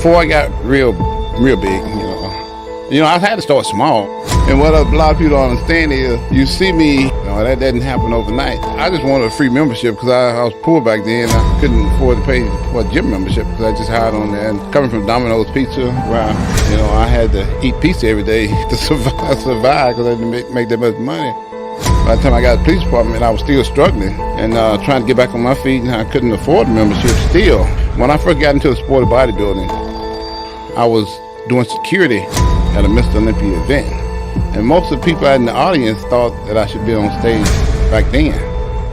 before I got real big, I had to start small. And what a lot of people don't understand is, you see me, that didn't happen overnight. I just wanted a free membership because I was poor back then. I couldn't afford to pay for a gym membership because I just hired on there. And coming from Domino's Pizza, where I had to eat pizza every day to survive because I didn't make that much money. By the time I got to the police department, I was still struggling and trying to get back on my feet, and I couldn't afford the membership still. When I first got into the sport of bodybuilding, I was doing security at a Mr. Olympia event. And most of the people in the audience thought that I should be on stage back then.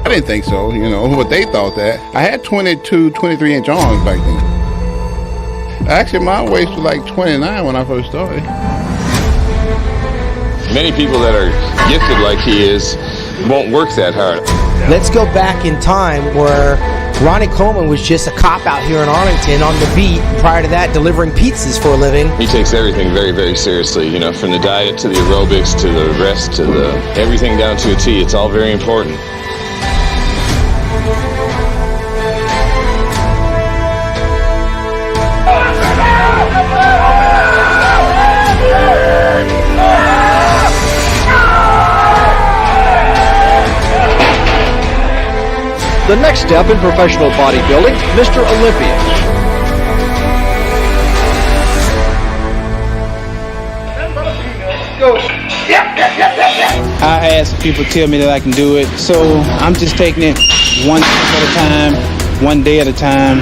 I didn't think so, but they thought that. I had 22, 23-inch arms back then. Actually, my waist was like 29 when I first started. Many people that are gifted like he is won't work that hard. Let's go back in time where Ronnie Coleman was just a cop out here in Arlington on the beat. Prior to that, delivering pizzas for a living. He takes everything very, very seriously, from the diet to the aerobics to the rest to everything down to a T. It's all very important. The next step in professional bodybuilding, Mr. Olympia. I ask people tell me that I can do it, so I'm just taking it one step at a time, one day at a time,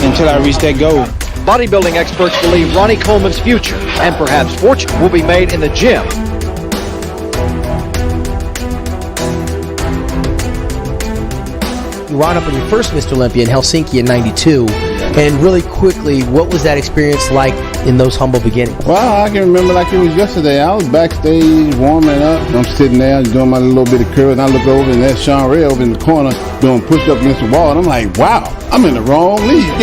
until I reach that goal. Bodybuilding experts believe Ronnie Coleman's future and perhaps fortune will be made in the gym. You wound up on your first Mr. Olympia in Helsinki in '92, and really quickly, what was that experience like in those humble beginnings? Well, I can remember like it was yesterday. I was backstage warming up. I'm sitting there doing my little bit of curl, and I look over, and there's Sean Ray over in the corner doing push-up against the wall, and I'm like, wow, I'm in the wrong league.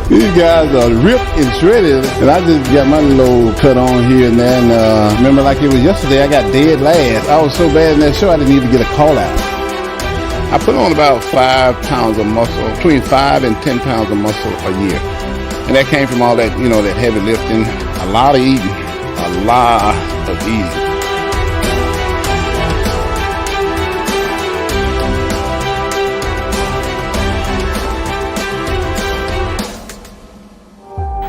These guys are ripped and shredded, and I just got my little cut on here and there. And remember like it was yesterday, I got dead last. I was so bad in that show, I didn't even get a call out. I put on about 5 pounds of muscle, between 5 and 10 pounds of muscle a year. And that came from all that, that heavy lifting, a lot of eating, a lot of eating.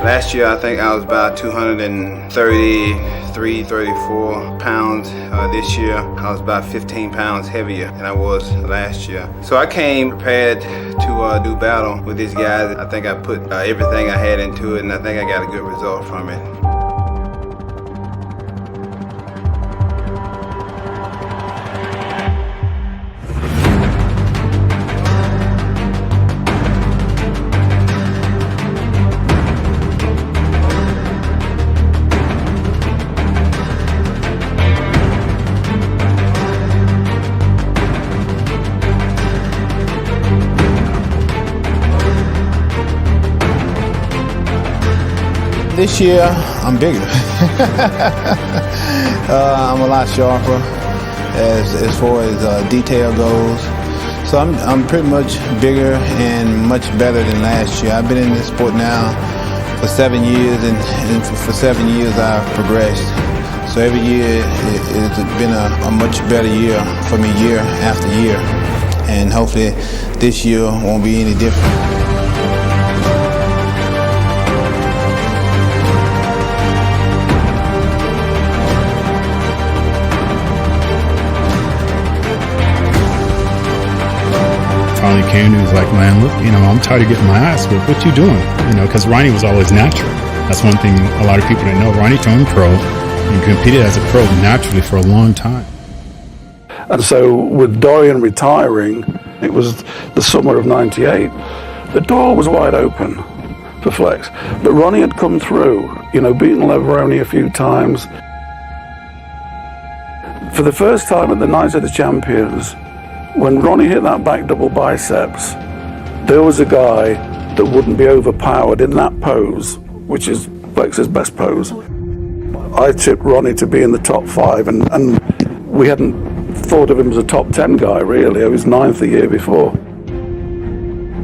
Last year, I think I was about 233, 34 pounds. This year, I was about 15 pounds heavier than I was last year. So I came prepared to do battle with these guys. I think I put everything I had into it, and I think I got a good result from it. This year, I'm bigger. I'm a lot sharper as far as detail goes. So I'm pretty much bigger and much better than last year. I've been in this sport now for 7 years, and for 7 years I've progressed. So every year it's been a much better year for me, year after year. And hopefully this year won't be any different. Finally came and he was like, man, look, I'm tired of getting my ass whipped. What you doing? Because Ronnie was always natural. That's one thing a lot of people didn't know. Ronnie turned pro and competed as a pro naturally for a long time. And so with Dorian retiring, it was the summer of '98, the door was wide open for Flex. But Ronnie had come through, beaten Leveroni a few times. For the first time at the Night of the Champions, when Ronnie hit that back double biceps, there was a guy that wouldn't be overpowered in that pose, which is Flex's best pose. I tipped Ronnie to be in the top 5, and we hadn't thought of him as a top 10 guy, really. I was 9th the year before.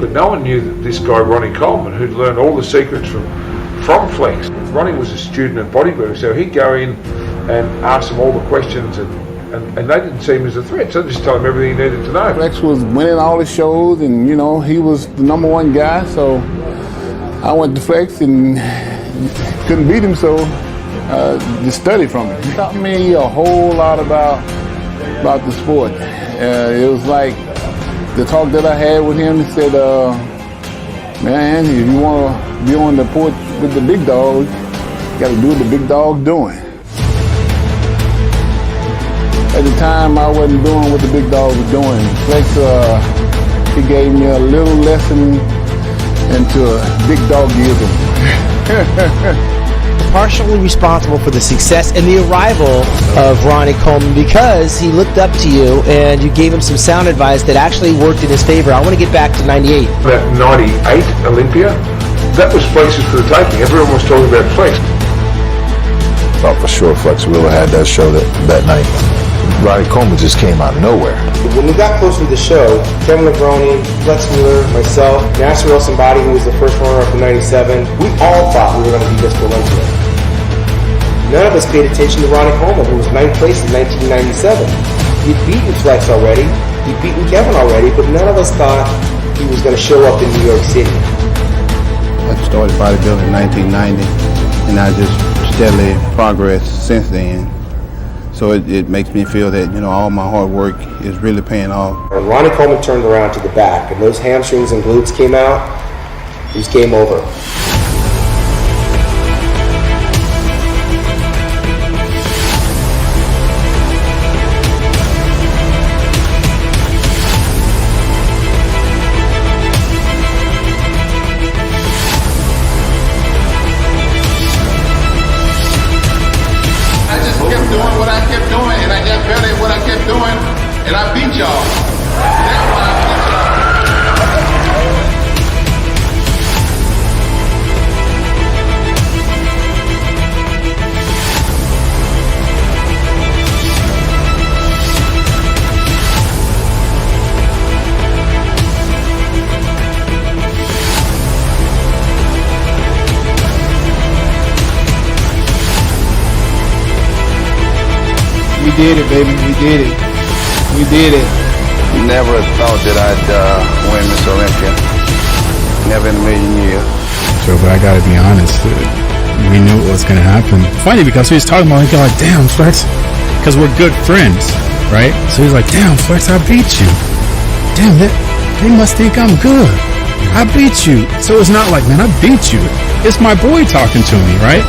But no one knew that this guy, Ronnie Coleman, who'd learned all the secrets from Flex. Ronnie was a student at bodybuilding, so he'd go in and ask them all the questions, and they didn't see him as a threat, so just tell him everything he needed to know. Flex was winning all the shows, and you know, he was the #1 guy, so I went to Flex and couldn't beat him, so just studied from him. He taught me a whole lot about the sport. It was like the talk that I had with him. He said, man, if you want to be on the porch with the big dogs, you got to do what the big dog's doing. At the time, I wasn't doing what the big dog was doing. Flex, he gave me a little lesson into big dogism. Partially responsible for the success and the arrival of Ronnie Coleman because he looked up to you and you gave him some sound advice that actually worked in his favor. I want to get back to 98. That 98 Olympia, that was Flex's for the taking. Everyone was talking about Flex. Thought for sure Flex really had that show that night. Ronnie Coleman just came out of nowhere. When we got closer to the show, Kevin Legrone, Flex Wheeler, myself, National Wilson Body, who was the first runner-up in '97, we all thought we were going to be Mr. Olympia. None of us paid attention to Ronnie Coleman, who was 9th place in 1997. He'd beaten Flex already, he'd beaten Kevin already, but none of us thought he was going to show up in New York City. I started bodybuilding in 1990, and I just steadily progressed since then. So it makes me feel that, you know, all my hard work is really paying off. When Ronnie Coleman turned around to the back and those hamstrings and glutes came out, it was game over. And I beat y'all. That's why I beat We did it, baby. We did it. We did it. Never thought that I'd win Miss Olympia. Never in a million years. So, but I gotta be honest, we knew it was gonna happen. Funny because he was talking about it, like, damn, Flex, because we're good friends, right? So he's like, damn, Flex, I beat you. Damn, they must think I'm good. I beat you. So it's not like, man, I beat you. It's my boy talking to me, right?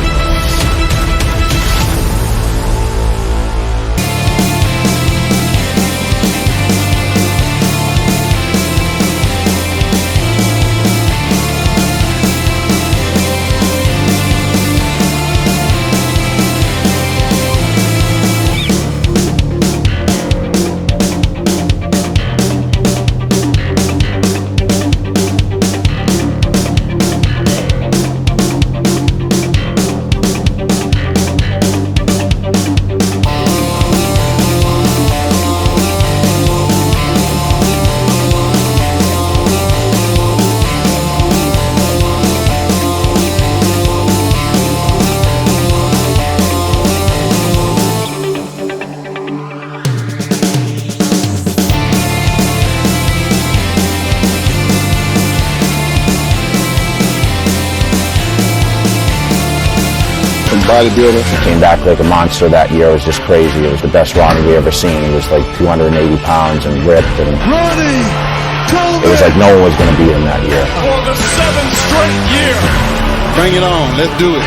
Bodybuilder. He came back like a monster that year. It was just crazy. It was the best Ronnie we ever seen. He was like 280 pounds and ripped, and it was like no one was going to beat him that year. For the 7th straight year. Bring it on. Let's do it.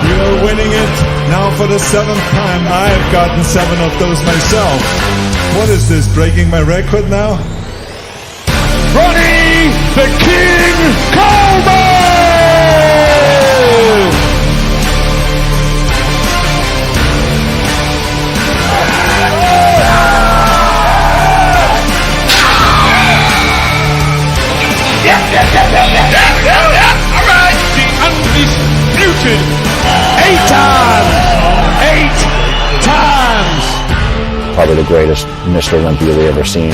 You're winning it. Now for the 7th time. I've gotten 7 of those myself. What is this, breaking my record now? Ronnie the King Coleman! All right, the undisputed 8 times probably the greatest Mr. Olympia we ever seen.